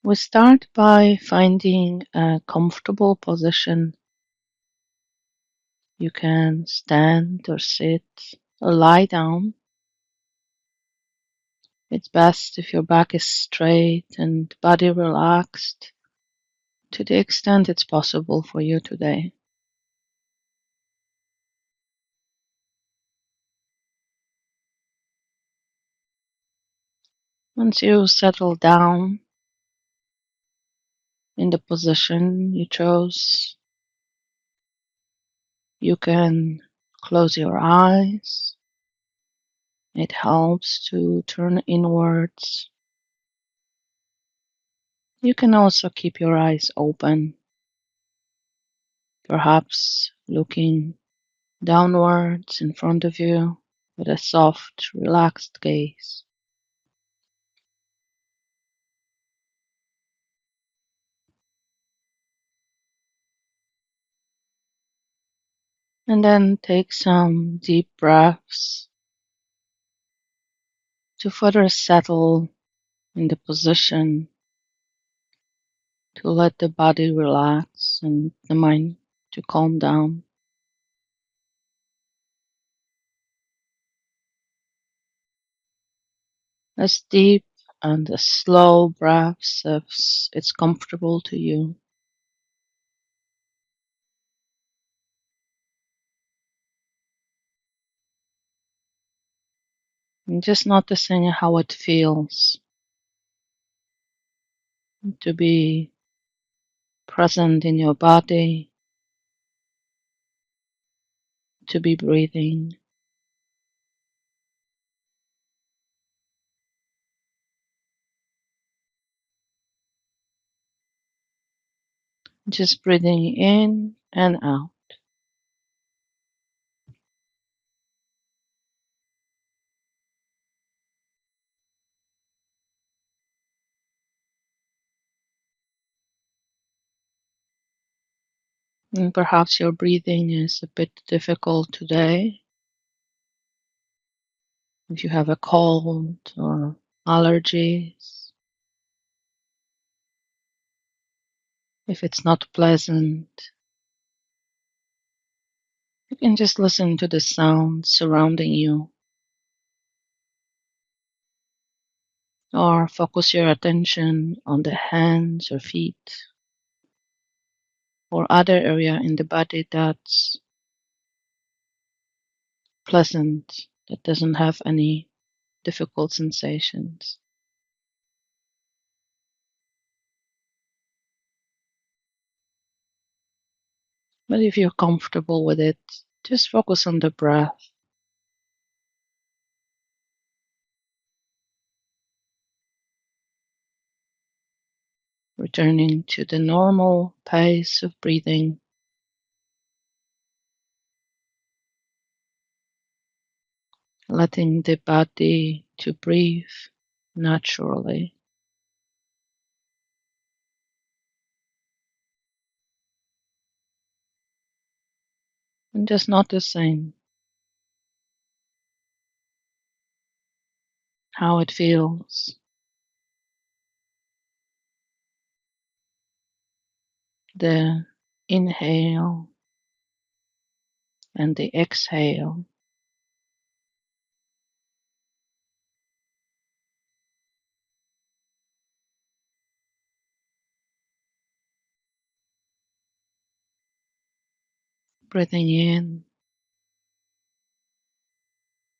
We start by finding a comfortable position. You can stand or sit or lie down. It's best if your back is straight and body relaxed to the extent it's possible for you today. Once you settle down in the position you chose, you can close your eyes. It helps to turn inwards. You can also keep your eyes open, perhaps looking downwards in front of you with a soft, relaxed gaze. And then take some deep breaths to further settle in the position, to let the body relax and the mind to calm down. As deep and as slow breaths as it's comfortable to you. And just noticing how it feels to be present in your body, to be breathing. Just breathing in and out. And perhaps your breathing is a bit difficult today. If you have a cold or allergies, if it's not pleasant, you can just listen to the sounds surrounding you or focus your attention on the hands or feet or other area in the body that's pleasant, that doesn't have any difficult sensations. But if you're comfortable with it, just focus on the breath, returning to the normal pace of breathing, letting the body to breathe naturally. And just noticing how it feels. The inhale and the exhale. Breathing in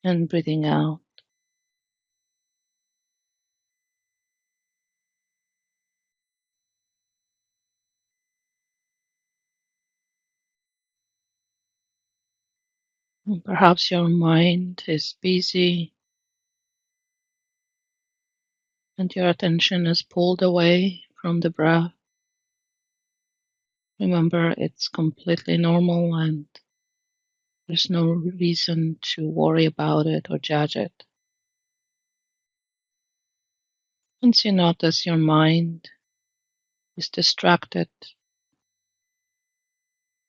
and breathing out. And perhaps your mind is busy and your attention is pulled away from the breath. Remember, it's completely normal and there's no reason to worry about it or judge it. Once you notice your mind is distracted,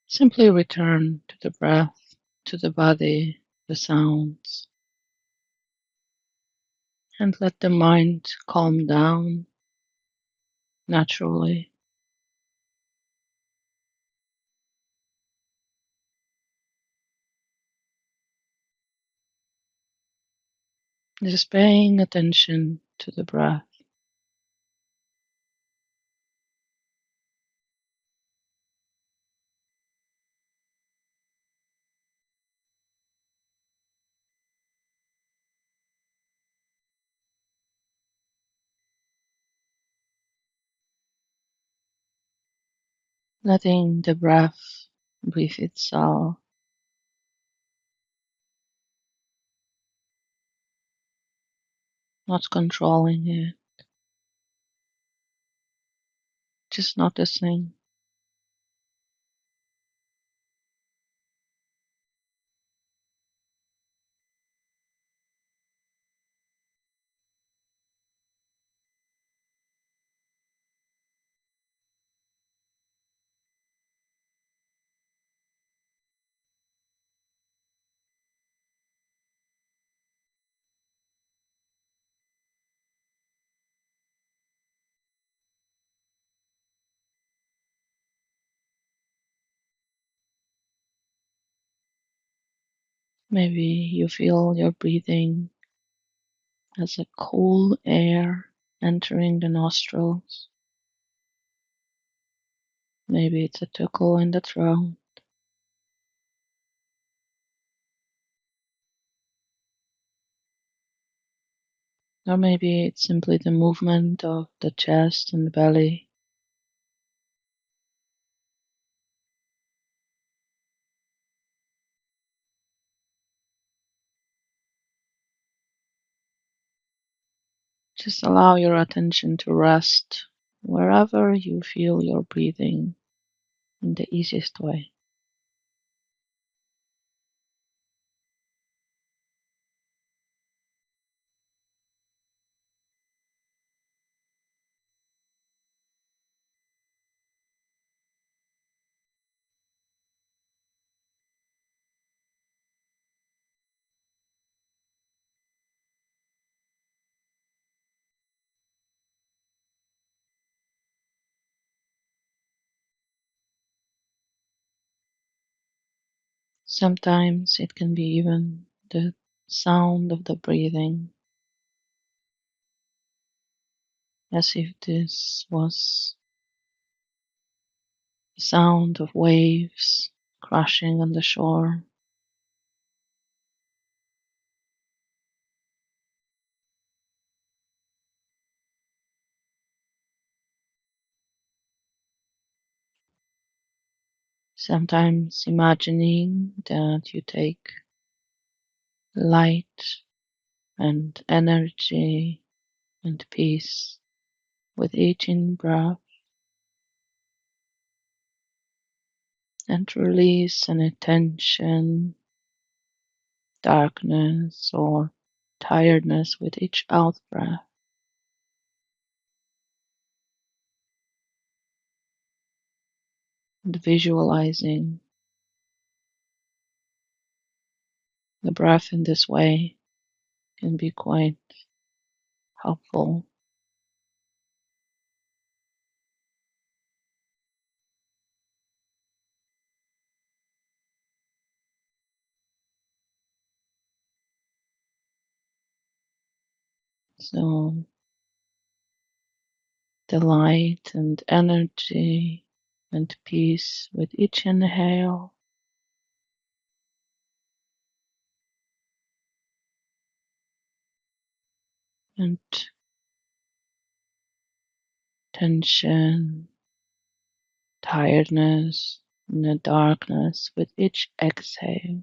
simply return to the breath, to the body, the sounds, and let the mind calm down naturally. Just paying attention to the breath, letting the breath breathe itself, not controlling it, just noticing. Maybe you feel your breathing as a cool air entering the nostrils. Maybe it's a tickle in the throat, or maybe it's simply the movement of the chest and the belly. Just allow your attention to rest wherever you feel your breathing in the easiest way. Sometimes it can be even the sound of the breathing, as if this was the sound of waves crashing on the shore. Sometimes imagining that you take light and energy and peace with each in breath and release any tension, darkness, or tiredness with each out breath. And visualizing the breath in this way can be quite helpful. So the light and energy and peace with each inhale, and tension, tiredness, and the darkness with each exhale,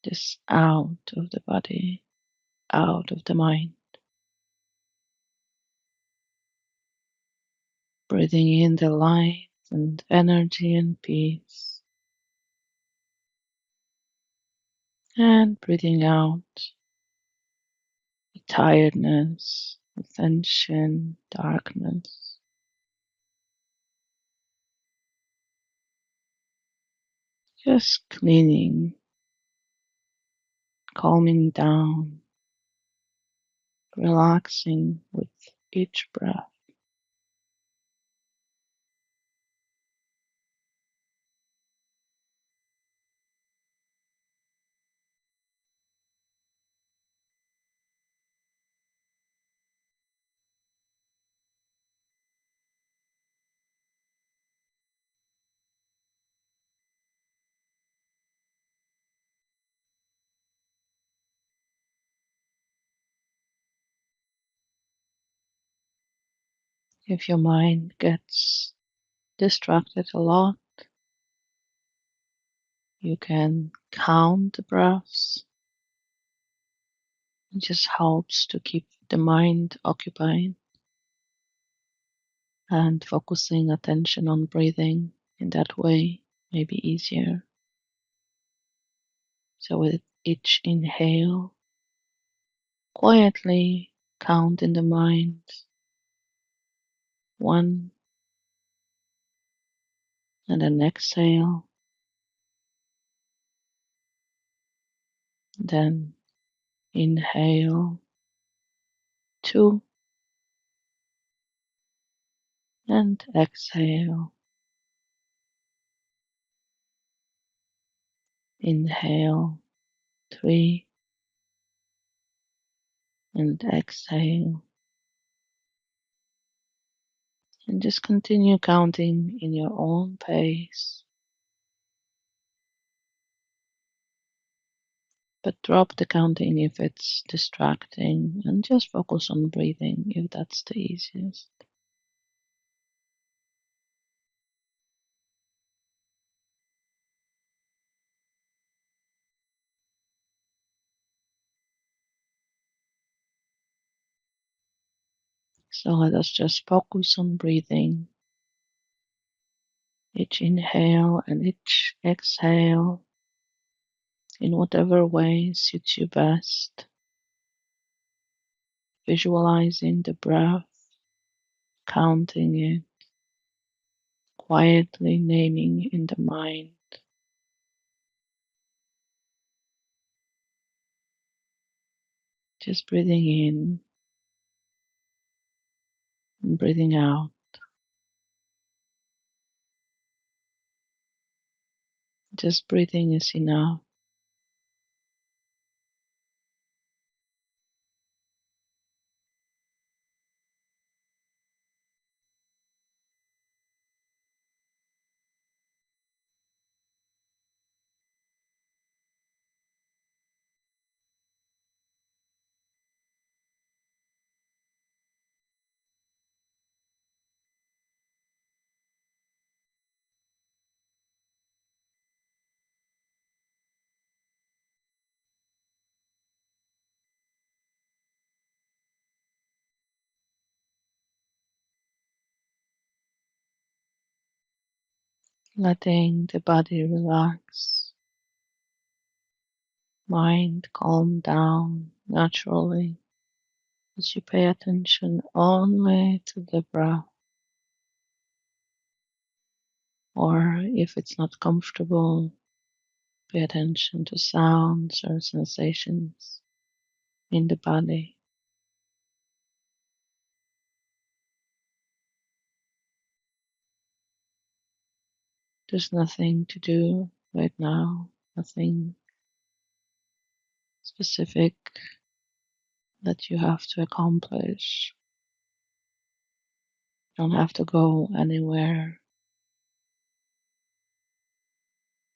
just out of the body, out of the mind. Breathing in the light and energy and peace, and breathing out the tiredness, the tension, darkness. Just cleaning, calming down relaxing with each breath. If your mind gets distracted a lot, you can count the breaths. It just helps to keep the mind occupied and focusing attention on breathing in that way may be easier. So with each inhale, quietly count in the mind 1, and then exhale, then inhale 2, and exhale. Inhale 3, and exhale. And just continue counting in your own pace, but drop the counting if it's distracting and just focus on breathing if that's the easiest. So let us just focus on breathing. Each inhale and each exhale in whatever way suits you best. Visualizing the breath, counting it, quietly naming in the mind. Just breathing in and breathing out. Just breathing is enough. Letting the body relax, mind calm down naturally as you pay attention only to the breath. Or if it's not comfortable, pay attention to sounds or sensations in the body. There's nothing to do right now, nothing specific that you have to accomplish. You don't have to go anywhere.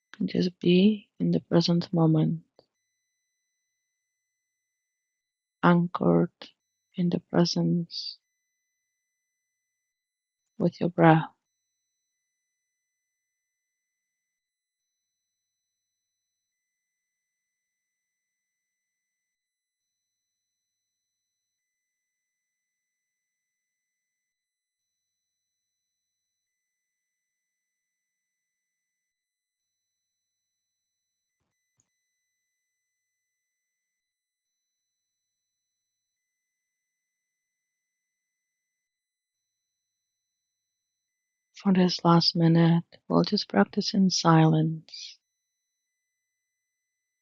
You can just be in the present moment, anchored in the presence with your breath. For this last minute, we'll just practice in silence,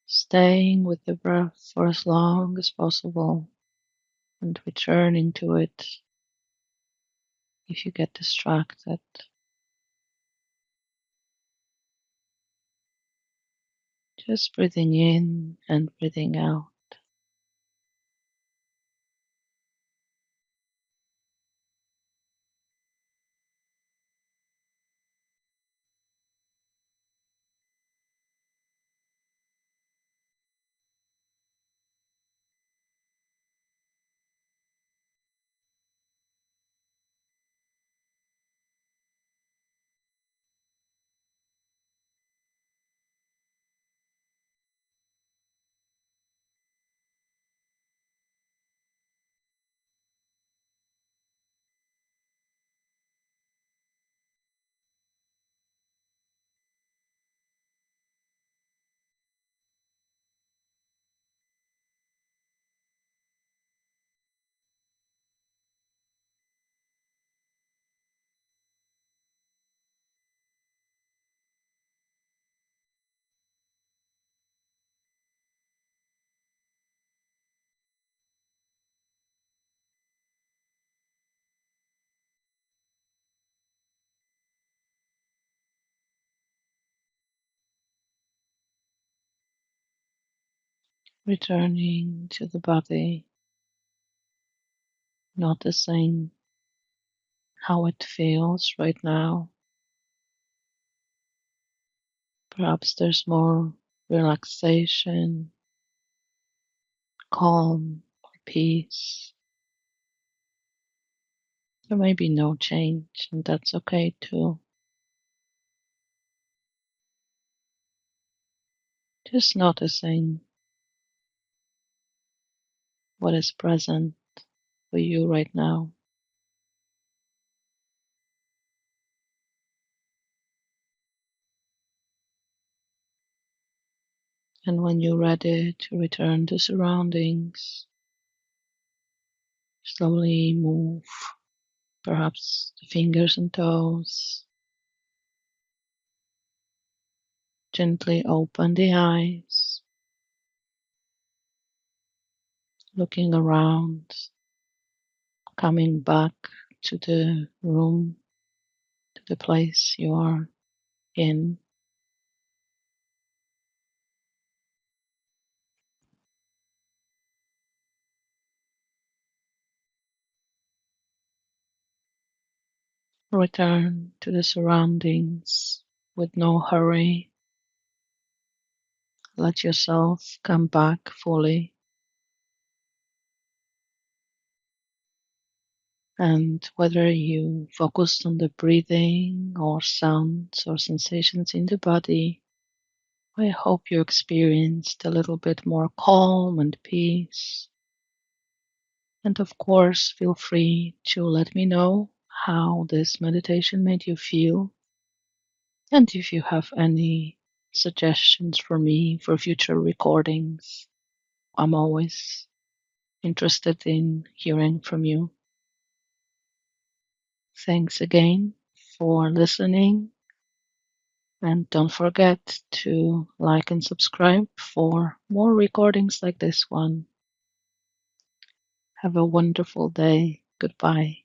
staying with the breath for as long as possible and returning to it if you get distracted. Just breathing in and breathing out. Returning to the body, noticing how it feels right now. Perhaps there's more relaxation, calm, or peace. There may be no change, and that's okay too. Just noticing what is present for you right now. And when you're ready to return to surroundings, slowly move perhaps the fingers and toes. Gently open the eyes, looking around, coming back to the room, to the place you are in. Return to the surroundings with no hurry. Let yourself come back fully. And whether you focused on the breathing or sounds or sensations in the body, I hope you experienced a little bit more calm and peace. And of course, feel free to let me know how this meditation made you feel. And if you have any suggestions for me for future recordings, I'm always interested in hearing from you. Thanks again for listening. And don't forget to like and subscribe for more recordings like this one. Have a wonderful day. Goodbye.